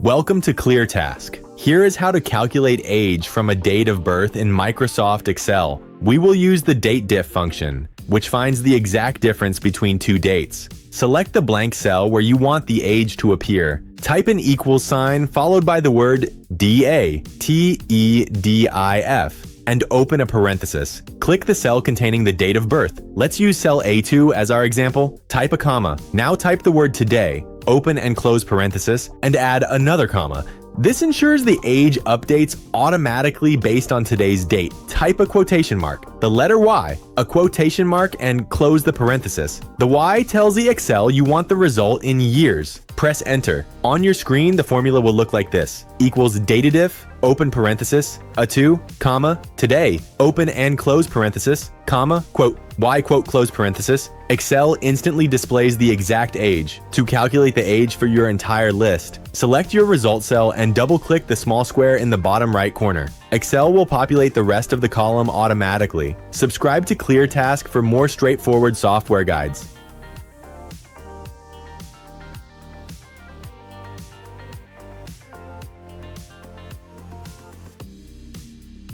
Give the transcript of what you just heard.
Welcome to ClearTask. Here is how to calculate age from a date of birth in Microsoft Excel. We will use the DATEDIF function, which finds the exact difference between two dates. Select the blank cell where you want the age to appear. Type an equals sign followed by the word DATEDIF and open a parenthesis. Click the cell containing the date of birth. Let's use cell A2 as our example. Type a comma. Now type the word today, open and close parenthesis, and add another comma. This ensures the age updates automatically based on today's date. Type a quotation mark, the letter Y, a quotation mark, and close the parenthesis. The Y tells the Excel you want the result in years. Press enter. On your screen, the formula will look like this. Equals DATEDIF, open parenthesis, A2, comma, today, open and close parenthesis, comma, quote, Y quote close parenthesis. Excel instantly displays the exact age. To calculate the age for your entire list, select your result cell and double-click the small square in the bottom right corner. Excel will populate the rest of the column automatically. Subscribe to ClearTask for more straightforward software guides.